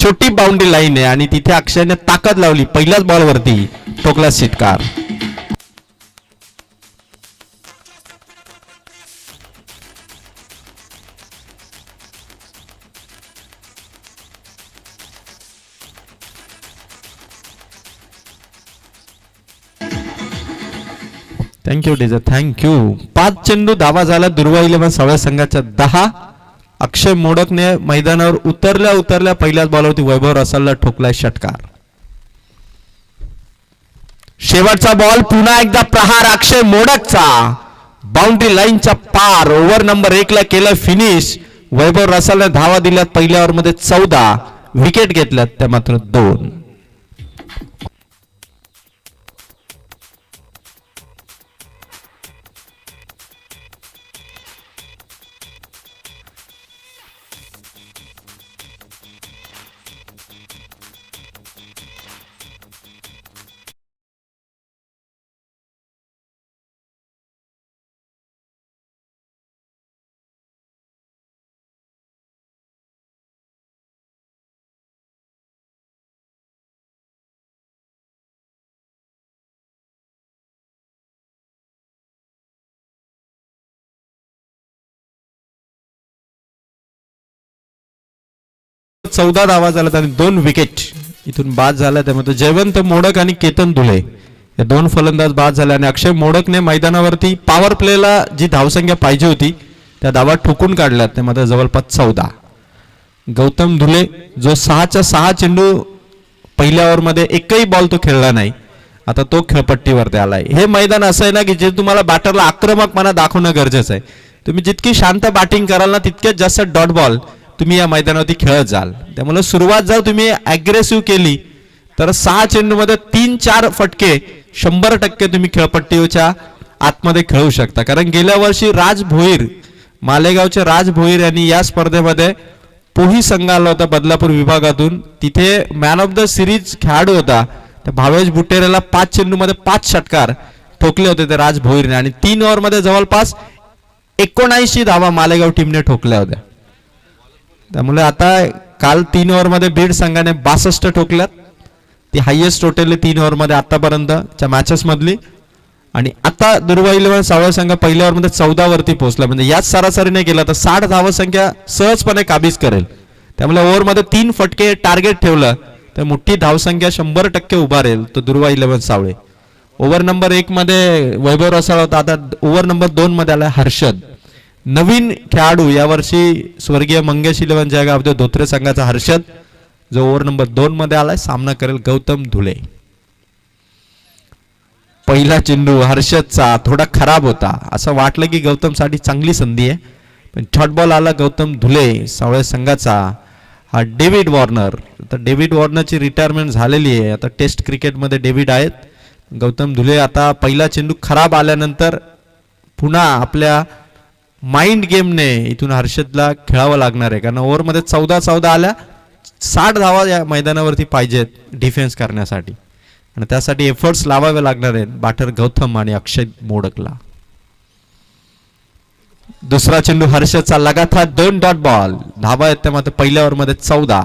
छोटी boundary line आहे आणि तिथे अक्षयने ताकद लावली, पहिल्याच बॉलवरती ठोकला षटकार. Thank you डेझर, thank you. 5 चेंडू धावा झाला दुर्वा 11 सावळ्या संघाच्या 10. अक्षय मोडकने मैदानावर उतरल्या पहिल्याच बॉलवरती वैभव रसालला ठोकलाय षटकार. शेवटचा बॉल, पुन्हा एकदा प्रहार अक्षय मोडकचा, बाउंड्री लाईनच्या पार. ओव्हर नंबर 1 ला केलं फिनिश. वैभव रसालने धावा दिल्यात पहिल्या ओव्हर मध्ये 14, विकेट घेतल्यात त्या मात्र 2. चौदा धावा झाल्यात आणि 2 विकेट इथून बाद झाला. त्यामध्ये जयवंत मोडक आणि केतन धुळे या 2 फलंदाज बाद झाले आणि अक्षय मोडकने मैदानावरती पॉवर प्लेला जी धावसंख्या पाहिजे होती त्या धावा ठोकून काढल्यात. त्यामध्ये जवळपास 14. गौतम धुळे जो 6च्या 6 चेंडू पहिल्या ओव्हरमध्ये एकही बॉल तो खेळला नाही, आता तो खेळपट्टीवरती आलाय. हे मैदान असं आहे ना की जे तुम्हाला बॅटरला आक्रमकपणा दाखवणं गरजेचं आहे. तुम्ही जितकी शांत बॅटिंग कराल ना तितकेच जास्त डॉट बॉल तुम्ही या मैदानावरती खेळत जाल. त्यामुळे सुरुवात जर तुम्ही अग्रेसिव्ह केली तर 6 चेंडू मध्ये 3-4 फटके 100% तुम्ही खेळपट्टीच्या आतमध्ये खेळू शकता. कारण गेल्या वर्षी राज भोईर, मालेगावचे राज भोईर यांनी या स्पर्धेमध्ये पोही संघ आला होता बदलापूर विभागातून. तिथे मॅन ऑफ द सिरीज खेळाडू होता त्या भावेश बुटेरेला 5 चेंडू मध्ये 5 षटकार ठोकले होते ते राज भोईरने आणि 3 ओव्हर मध्ये जवळपास 79 धावा मालेगाव टीमने ठोकल्या होत्या. त्यामुळे आता काल 3 ओव्हर मध्ये बीड संघाने 62 ठोकल्यात, ती हायएस्ट टोटल 3 ओव्हर मध्ये आतापर्यंतच्या मॅचेस मधली. आणि आता दुर्वा 11 सावळा संघ पहिल्या ओव्हर मध्ये 14 वरती पोहोचला. म्हणजे याच सरासरीने गेला तर 60 धावा संख्या सहजपणे काबीज करेल. त्यामुळे ओव्हर मध्ये 3 फटके टार्गेट ठेवलं तर मोठी धावसंख्या 100% उभारेल तो दुर्वा 11 सावळे. ओव्हर नंबर 1 मध्ये वैभव रसाळ होता, आता ओव्हर नंबर 2 मध्ये आला हर्षद. नवीन खेळाडू यावर्षी स्वर्गीय मंगेश 11 जयगाव धोत्रे संघाचा हर्षद जो ओव्हर नंबर 2 मध्ये आलाय. सामना करेल गौतम धुळे. पहिला चेंडू हर्षदचा थोडा खराब होता, असं वाटलं की गौतम साठी चांगली संधी आहे, पण शॉर्ट बॉल आला गौतम धुळे सावळे संघाचा. हा डेव्हिड वॉर्नर, आता डेव्हिड वॉर्नरची रिटायरमेंट झालेली आहे, आता टेस्ट क्रिकेटमध्ये डेव्हिड आहेत. गौतम धुळे आता पहिला चेंडू खराब आल्यानंतर पुन्हा आपल्या माइंड गेमने इथून हर्षदला खेळावं लागणार आहे. कारण ओव्हरमध्ये 14 आल्या, 60 धावा या मैदानावरती पाहिजेत डिफेन्स करण्यासाठी आणि त्यासाठी एफर्ट्स लावावे लागणार आहेत बॅटर गौतम आणि अक्षय मोडकला. दुसरा चेंडू हर्षदचा लगातार 2 डॉट बॉल, धावा आहेत त्यामध्ये पहिल्या ओव्हरमध्ये 14,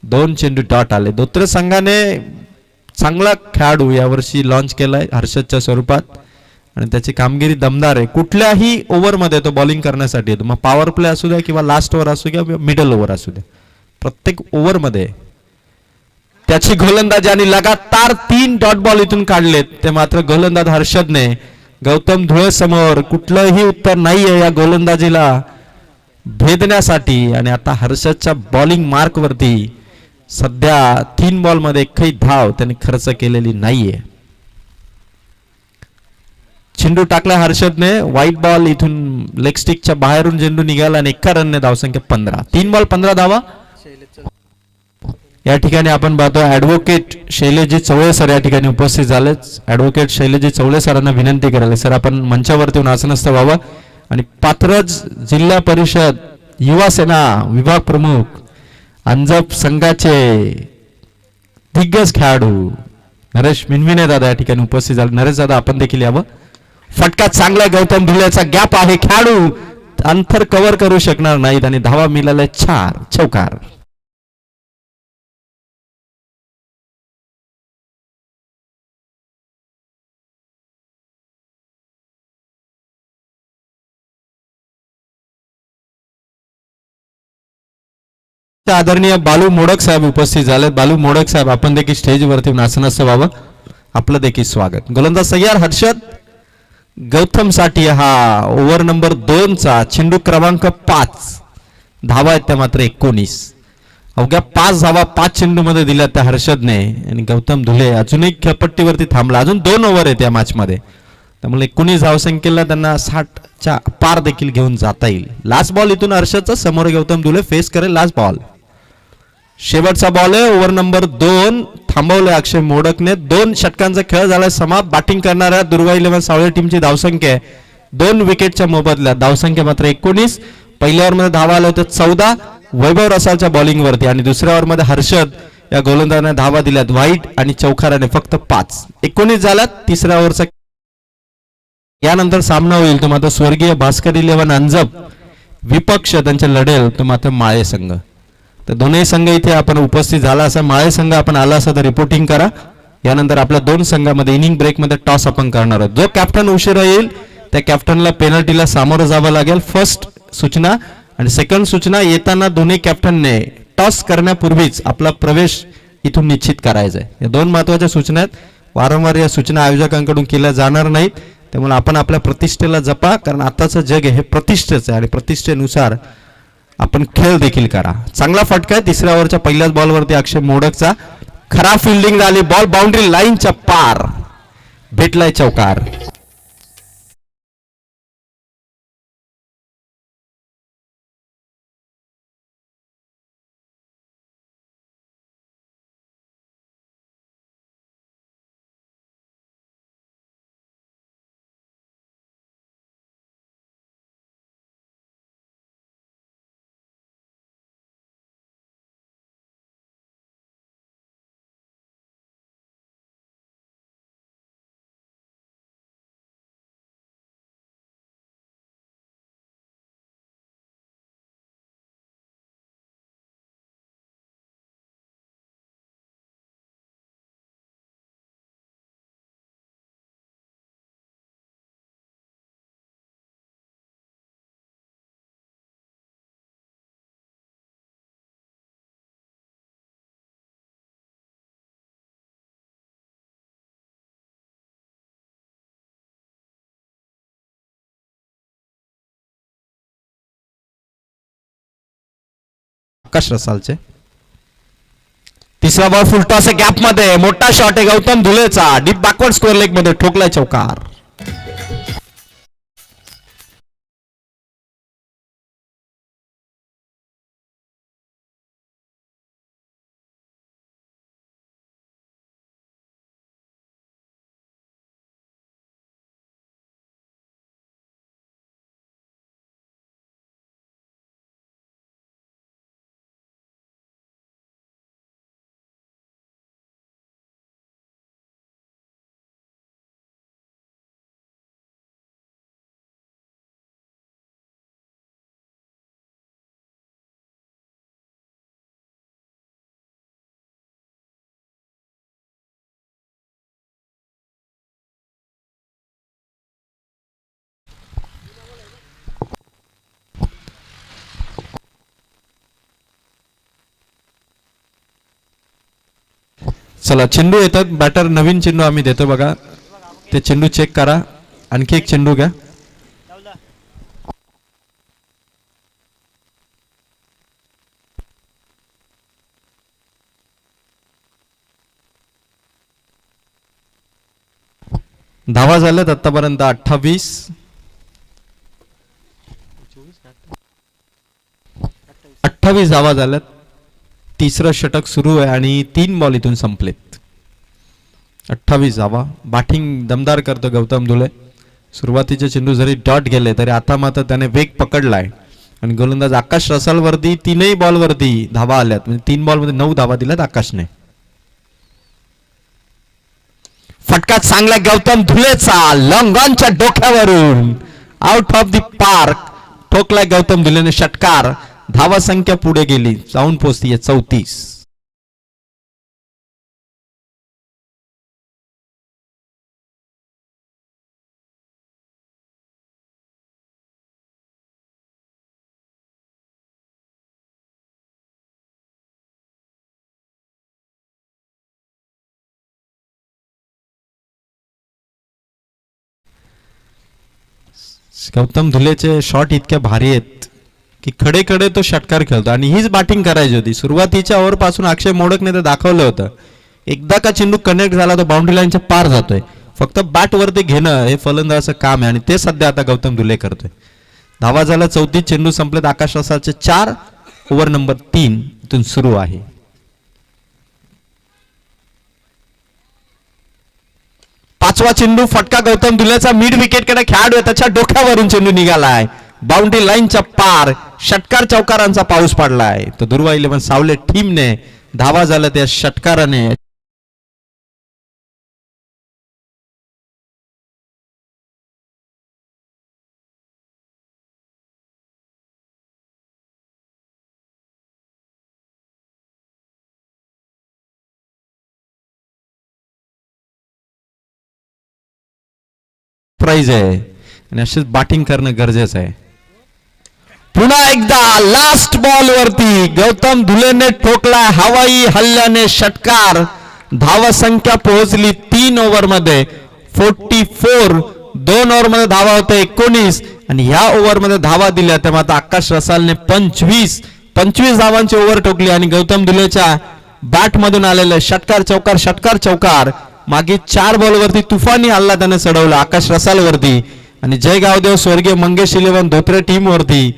2 चेंडू डॉट आले. धोत्रे संघाने चांगला खेळाडू यावर्षी लॉन्च केलाय हर्षदच्या स्वरूपात आणि त्याची कामगिरी दमदार आहे. कुठल्याही ओव्हरमध्ये तो बॉलिंग करण्यासाठी येतो, मग पॉवर प्ले असू द्या किंवा लास्ट ओव्हर असू द्या मिडल ओव्हर असू द्या, प्रत्येक ओव्हरमध्ये त्याची गोलंदाजी आणि लगातार 3 डॉट बॉल इथून काढलेत. ते मात्र गोलंदाज हर्षदने गौतम धुळे समोर कुठलंही उत्तर नाहीये या गोलंदाजीला भेदण्यासाठी आणि आता हर्षदच्या बॉलिंग मार्क वरती सध्या 3 बॉल मध्ये एकही धाव त्याने खर्च केलेली नाहीये. चेंडू टाकला हर्षदने, व्हाईट बॉल इथून लेग स्टिकच्या बाहेरून चेंडू निघाला आणि 1 रनने धावसंख्या 15, 3 बॉल 15 धावा. या ठिकाणी आपण पाहतो ऍडव्होकेट शैलेजी चवळे सर या ठिकाणी उपस्थित झालेच. ऍडव्होकेट शैलेजी चवळे सरांना विनंती करायला सर आपण मंचावरती येऊन आसनस्थ व्हावं आणि पात्रज जिल्हा परिषद युवा सेना विभाग प्रमुख अंजप संघाचे दिग्गज खेळाडू नरेश मिनविने दादा या ठिकाणी उपस्थित झाले. नरेश दादा आपण देखील यावं. फटका चांगला गौतम धुळेचा गॅप आहे, खेळाडू अंतर कव्हर करू शकणार नाहीत आणि धावा मिळाल्या 4 चौकार. आदरणीय बालू मोडक साहेब उपस्थित झालेत. बालू मोडक साहेब, आपण देखील स्टेजवरती आसनस्थ व्हावं. आपलं देखील स्वागत. गोलंदाज तयार हर्षद गौतम साठी हा ओव्हर नंबर 2 चा चेंडू क्रमांक 5. धावा आहेत त्या मात्र 19. अवघ्या 5 धावा 5 चेंडू मध्ये दिल्या त्या हर्षदने. आणि गौतम धुले अजूनही खेळपट्टीवरती थांबला. अजून 2 ओव्हर आहेत या मॅच मध्ये, त्यामुळे 19 धावसंख्येला त्यांना 60च्या पार देखील घेऊन जाता येईल. लास्ट बॉल इथून हर्षदचा, समोर गौतम धुले फेस करेल लास्ट बॉल. शेवटचा बॉल आहे ओव्हर नंबर 2. थांबवलंय अक्षय मोडकने. 2 षटकांचा खेळ झालाय समाप्त. बॅटिंग करणाऱ्या दुर्वा 11 सावळे टीमची धावसंख्या आहे 2 विकेटच्या मोबदल्यात. धावसंख्या मात्र 19. पहिल्या ओव्हरमध्ये धावा आल्या होत्या 14 वैभव रसालच्या बॉलिंगवरती, आणि दुसऱ्या ओव्हरमध्ये हर्षद या गोलंदाजाने धावा दिल्यात व्हाईट आणि चौखाराने फक्त 5. 19 झाल्यात. तिसऱ्या ओव्हरचा यानंतर सामना होईल तो मात्र स्वर्गीय भास्कर 11 अंजप विपक्ष त्यांच्या लढेल तो मात्र माळे संघ. तर दोन्ही संघ इथे आपण उपस्थित झाला असा, माळे संघ आपण आला असा तर रिपोर्टिंग करा. यानंतर आपल्या 2 संघामध्ये इनिंग ब्रेकमध्ये टॉस आपण करणार आहोत. जो कॅप्टन उशिरा येईल त्या कॅप्टनला पेनल्टीला सामोरं जावं लागेल. फर्स्ट सूचना. आणि सेकंड सूचना, येताना दोन्ही कॅप्टनने टॉस करण्यापूर्वीच आपला प्रवेश इथून निश्चित करायचा आहे. या 2 महत्वाच्या सूचना आहेत. वारंवार या सूचना आयोजकांकडून केल्या जाणार नाहीत, त्यामुळे आपण आपल्या प्रतिष्ठेला जपा, कारण आताचं जग आहे हे प्रतिष्ठेचं आहे आणि प्रतिष्ठेनुसार आपण खेळ देखील करा. चांगला फटका आहे तिसऱ्या ओव्हरच्या पहिल्याच बॉलवरती अक्षय मोडकचा. खराब फिल्डिंग झाली. बॉल बाउंड्री लाईनच्या पार, भेटलाय चौकार. आकाश रसालचे तिसरा बॉल फुलटॉस गॅप मध्ये, मोठा शॉट आहे गौतम धुलेचा. डीप बॅकवर्ड स्क्वेअर लेग मध्ये ठोकलाय चौकार. चला चेंडू येतात. बॅटर नवीन चेंडू आम्ही देतो बघा, ते चेंडू चेक करा. आणखी एक चेंडू घ्या. धावा झाल्यात आतापर्यंत 28. 28 धावा झाल्यात. तिसरं षटक सुरू आहे आणि 3 बॉल इथून संपलेत. 28 धावा. बॅटिंग दमदार करतो गौतम धुले. सुरुवातीचे चेंडू जरी डॉट गेले तरी आता मात्र त्याने वेग पकडलाय. आणि गोलंदाज आकाश रसाल वरती 3ही बॉल वरती धावा आल्यात, म्हणजे 3 बॉल मध्ये 9 धावा दिल्यात आकाशने. फटका चांगला गौतम धुलेचा, लॉंग ऑनच्या डोक्यावरून आउट ऑफ द पार्क ठोकलाय गौतम धुलेने षटकार. धावा संख्या पुढे गेली, जाऊन पोहोचतीये 34. गौतम धुलेचे शॉट इतक्या भारी आहेत की खडे खडे तो षटकार खेळतो आणि हीच बॅटिंग करायची होती. सुरुवातीच्या ओव्हर पासून अक्षय मोडकने ते दाखवलं होतं, एकदा का चेंडू कनेक्ट झाला तो बाउंड्री लाईनच्या पार जातोय. फक्त बॅट वरती घेणं हे फलंदाजाचं काम आहे आणि ते सध्या आता गौतम धुले करतोय. धावा झाला 34, चेंडू संपलेत. आकाश रसालचे 4, ओव्हर नंबर 3 इथून सुरू आहे. पाचवा चेंडू फटका गौतम धुलेचा मिड विकेट कडे खेळाडू आहे, त्याच्या डोक्यावरून चेंडू निघालाय. बाउंड्री लाईनच्या पार षटकार चौकारांचा पाऊस पडलाय. तो दुर्वा 11 सावले टीमने धावा झाला त्या षटकाराने. प्राइज आहे आणि अशीच बॅटिंग करणं गरजेचं आहे. पुन्हा एकदा लास्ट बॉल वरती गौतम धुलेने ठोकला हवाई हल्ल्याने षटकार. धावा संख्या पोहोचली 3 ओव्हर मध्ये 44. 2 ओव्हर मध्ये धावा होते 19 आणि ह्या ओव्हर मध्ये धावा दिल्या तेव्हा आता आकाश रसालने 25 धावांची ओव्हर ठोकली आणि गौतम धुलेच्या बॅट मधून आलेले षटकार चौकार मागे 4 बॉल वरती तुफानी हल्ला त्याने चढवला आकाश रसाल वरती आणि जय गावदेव स्वर्गीय मंगेश 11 धोत्रे टीम वरती.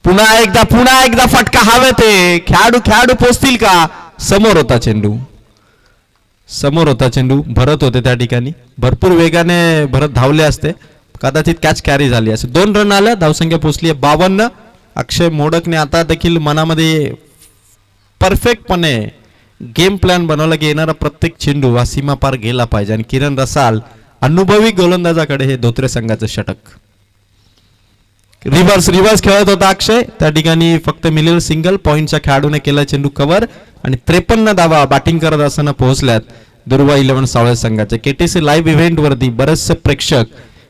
पुन्हा एकदा फटका हवेत. खेळाडू पोचतील का? समोर होता चेंडू भरत होते त्या ठिकाणी. भरपूर वेगाने भरत धावले असते, कदाचित कॅच कॅरी झाली असे. 2 रन आल्या, धावसंख्या पोचली 52. अक्षय मोडकने आता देखील मनामध्ये परफेक्टपणे गेम प्लॅन बनवला की येणारा प्रत्येक चेंडू हा सीमा पार गेला पाहिजे आणि किरण रसाल अनुभवी गोलंदाजाकडे हे धोत्रे संघाचं षटक. रिव्हर्स खेळत होता अक्षय, त्या ठिकाणी फक्त मिलेल सिंगल. पॉइंटच्या खेळाडूने केला चेंडू कव्हर आणि 53 धावा बॅटिंग करत असताना पोहोचल्यात दुर्वा 11 सावळे संघाचे. केटीसी लाईव्ह इव्हेंट वरती बरेचसे प्रेक्षक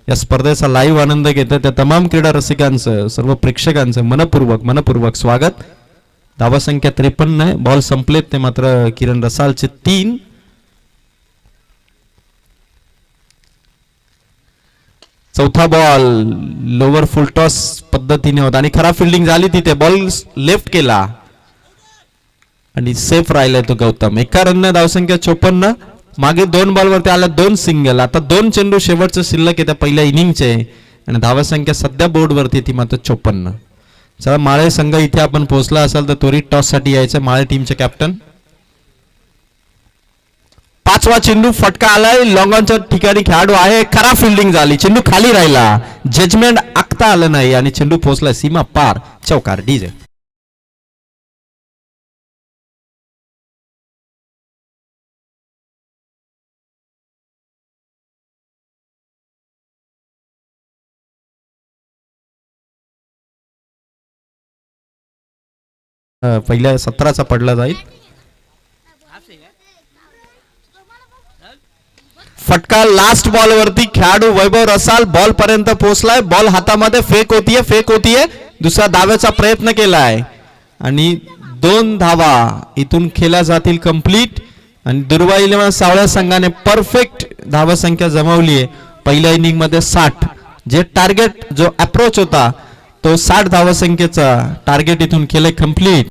या स्पर्धेचा लाईव्ह आनंद घेतात. त्या तमाम क्रीडा रसिकांचं, सर्व प्रेक्षकांचं मनपूर्वक स्वागत. धावा संख्या 53, बॉल संपलेत ते मात्र किरण रसालचे 3. चौथा बॉल लोअर फुल टॉस पद्धतीने होता आणि खराब फिल्डिंग झाली तिथे. बॉल लेफ्ट केला आणि सेफ राहिलाय तो गौतम. 1 रनने धावसंख्या 54. मागे 2 बॉल वरती आल्या 2 सिंगल. आता 2 चेंडू शेवटचं शिल्लक आहे त्या पहिल्या इनिंगचे आणि धावसंख्या सध्या बोर्ड वरती ती मात्र 54. चला माळे संघ इथे आपण पोहोचला असाल तर त्वरित टॉस साठी यायचं. माळे टीमचे कॅप्टन. 5वा चेंडू फटका आलाय, लॉंग ऑनच्या ठिकाणी खेळाडू आहे. खराब फिल्डिंग झाली, चेंडू खाली राहिला, जजमेंट आखता आलं नाही आणि चेंडू पोहोचला सीमा पार. चौकार. डीजे. पहिल्या 17चा पडला जाईल. फटका लास्ट बॉल वरती, खेळाडू वैभव रसाल बॉल पर्यंत पोहोचलाय, बॉल हातामध्ये फेक होतीये, दुसरा धाव्याचा प्रयत्न केलाय आणि 2 धावा इथून खेळल्या जातील कंप्लीट. आणि दुर्वाईले सावळ्या संघाने परफेक्ट धावा संख्या जमवली आहे. पहिल्या इनिंग मध्ये 60, जे टार्गेट जो अप्रोच होता तो 60 धावा संख्येचा टार्गेट इथून केलंय कंप्लीट.